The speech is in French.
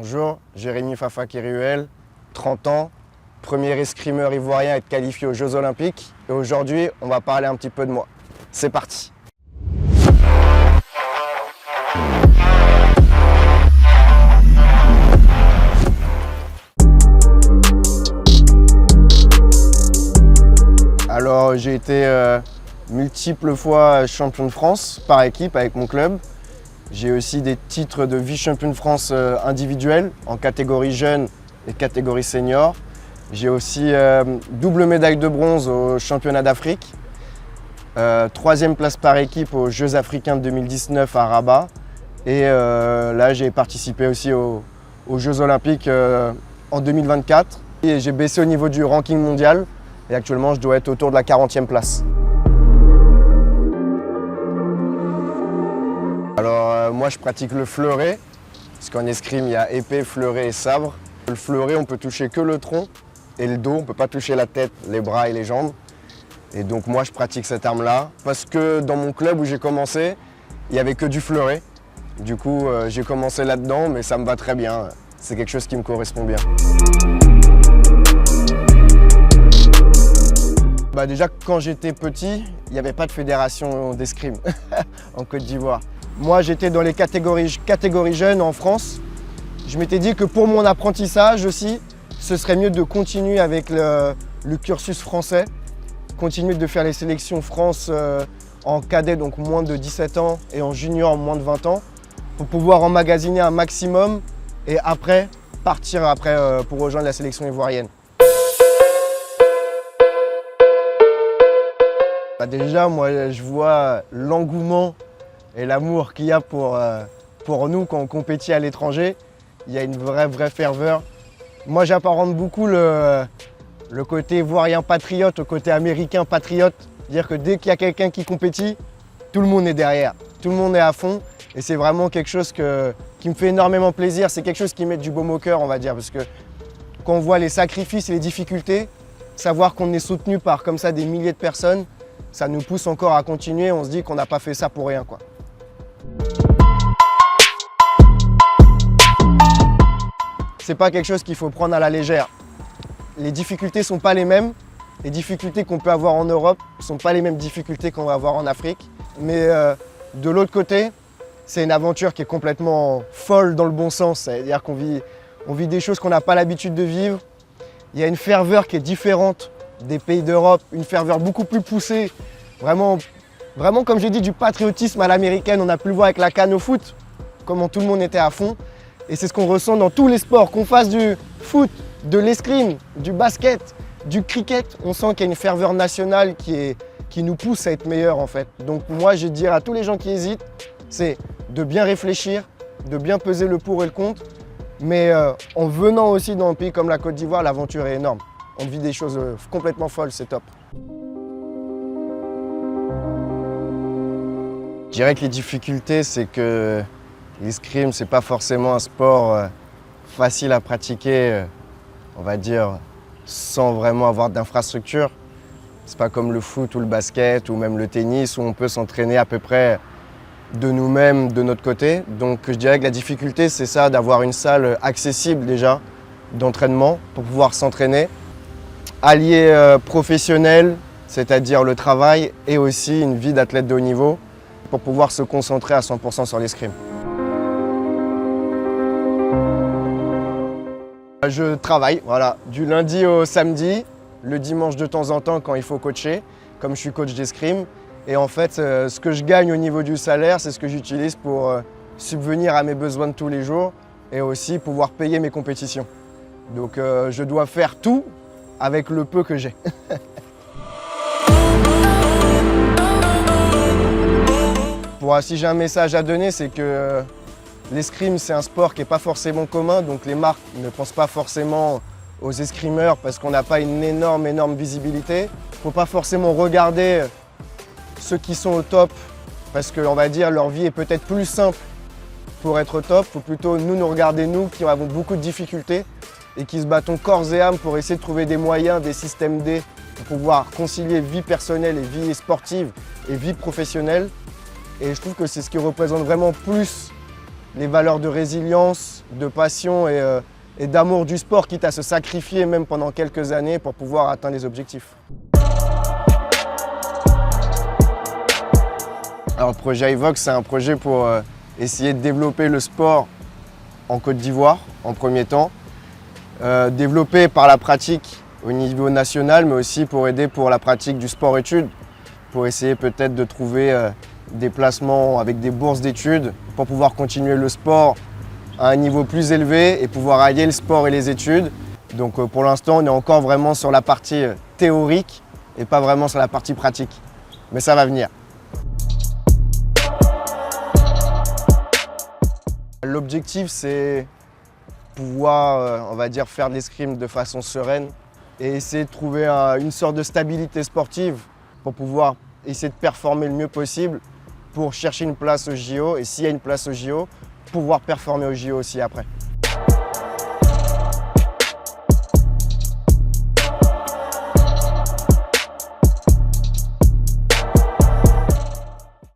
Bonjour, Jérémy Fafa Kéruel, 30 ans, premier escrimeur ivoirien à être qualifié aux Jeux Olympiques. Et aujourd'hui, on va parler un petit peu de moi. C'est parti! Alors, j'ai été multiples fois champion de France par équipe avec mon club. J'ai aussi des titres de vice-champion de France individuel en catégorie jeune et catégorie senior. J'ai aussi double médaille de bronze au championnat d'Afrique. Troisième place par équipe aux Jeux africains de 2019 à Rabat. Et là, j'ai participé aussi aux Jeux olympiques en 2024. Et j'ai baissé au niveau du ranking mondial. Et actuellement, je dois être autour de la 40e place. Alors moi, je pratique le fleuret, parce qu'en escrime, il y a épée, fleuret et sabre. Le fleuret, on peut toucher que le tronc et le dos, on ne peut pas toucher la tête, les bras et les jambes. Et donc moi, je pratique cette arme-là, parce que dans mon club où j'ai commencé, il n'y avait que du fleuret. Du coup, j'ai commencé là-dedans, mais ça me va très bien. C'est quelque chose qui me correspond bien. Déjà, quand j'étais petit, il n'y avait pas de fédération d'escrime en Côte d'Ivoire. Moi, j'étais dans les catégories jeunes en France. Je m'étais dit que pour mon apprentissage aussi, ce serait mieux de continuer avec le cursus français, continuer de faire les sélections France en cadet, donc moins de 17 ans, et en junior, moins de 20 ans, pour pouvoir emmagasiner un maximum et après partir pour rejoindre la sélection ivoirienne. Déjà, moi, je vois l'engouement et l'amour qu'il y a pour nous quand on compétit à l'étranger. Il y a une vraie ferveur. Moi, j'apparente beaucoup le côté ivoirien patriote au côté américain patriote. C'est-à-dire que dès qu'il y a quelqu'un qui compétit, tout le monde est derrière, tout le monde est à fond. Et c'est vraiment quelque chose qui me fait énormément plaisir. C'est quelque chose qui met du baume au cœur, on va dire. Parce que quand on voit les sacrifices et les difficultés, savoir qu'on est soutenu par comme ça des milliers de personnes, ça nous pousse encore à continuer. On se dit qu'on n'a pas fait ça pour rien, quoi. C'est pas quelque chose qu'il faut prendre à la légère. Les difficultés ne sont pas les mêmes. Les difficultés qu'on peut avoir en Europe ne sont pas les mêmes difficultés qu'on va avoir en Afrique. Mais de l'autre côté, c'est une aventure qui est complètement folle dans le bon sens. C'est-à-dire qu'on vit des choses qu'on n'a pas l'habitude de vivre. Il y a une ferveur qui est différente des pays d'Europe, une ferveur beaucoup plus poussée. Vraiment, comme j'ai dit, du patriotisme à l'américaine. On a pu le voir avec la canne au foot, comment tout le monde était à fond. Et c'est ce qu'on ressent dans tous les sports, qu'on fasse du foot, de l'escrime, du basket, du cricket. On sent qu'il y a une ferveur nationale qui nous pousse à être meilleurs en fait. Donc moi, je dirais à tous les gens qui hésitent, c'est de bien réfléchir, de bien peser le pour et le contre. Mais en venant aussi dans un pays comme la Côte d'Ivoire, l'aventure est énorme. On vit des choses complètement folles, c'est top. Je dirais que les difficultés, c'est que l'escrime, c'est pas forcément un sport facile à pratiquer, on va dire, sans vraiment avoir d'infrastructure. C'est pas comme le foot ou le basket ou même le tennis où on peut s'entraîner à peu près de nous-mêmes, de notre côté. Donc je dirais que la difficulté, c'est ça, d'avoir une salle accessible déjà d'entraînement pour pouvoir s'entraîner. Allier professionnel, c'est-à-dire le travail, et aussi une vie d'athlète de haut niveau pour pouvoir se concentrer à 100% sur l'escrime. Je travaille, voilà, du lundi au samedi, le dimanche de temps en temps quand il faut coacher, comme je suis coach d'escrime. Et en fait, ce que je gagne au niveau du salaire, c'est ce que j'utilise pour subvenir à mes besoins de tous les jours et aussi pouvoir payer mes compétitions. Donc je dois faire tout avec le peu que j'ai. Si j'ai un message à donner, c'est que l'escrime, c'est un sport qui n'est pas forcément commun, donc les marques ne pensent pas forcément aux escrimeurs parce qu'on n'a pas une énorme visibilité. Il ne faut pas forcément regarder ceux qui sont au top parce qu'on va dire leur vie est peut-être plus simple pour être au top. Il faut plutôt nous regarder, nous qui avons beaucoup de difficultés et qui se battons corps et âme pour essayer de trouver des moyens, des systèmes D pour pouvoir concilier vie personnelle et vie sportive et vie professionnelle. Et je trouve que c'est ce qui représente vraiment plus les valeurs de résilience, de passion et d'amour du sport, quitte à se sacrifier même pendant quelques années pour pouvoir atteindre les objectifs. Alors le projet iVox, c'est un projet pour essayer de développer le sport en Côte d'Ivoire en premier temps, développer par la pratique au niveau national, mais aussi pour aider pour la pratique du sport-études, pour essayer peut-être de trouver des placements avec des bourses d'études pour pouvoir continuer le sport à un niveau plus élevé et pouvoir allier le sport et les études. Donc pour l'instant, on est encore vraiment sur la partie théorique et pas vraiment sur la partie pratique. Mais ça va venir. L'objectif, c'est pouvoir, on va dire, faire de l'escrime de façon sereine et essayer de trouver une sorte de stabilité sportive pour pouvoir essayer de performer le mieux possible pour chercher une place au JO et s'il y a une place au JO, pouvoir performer au JO aussi après.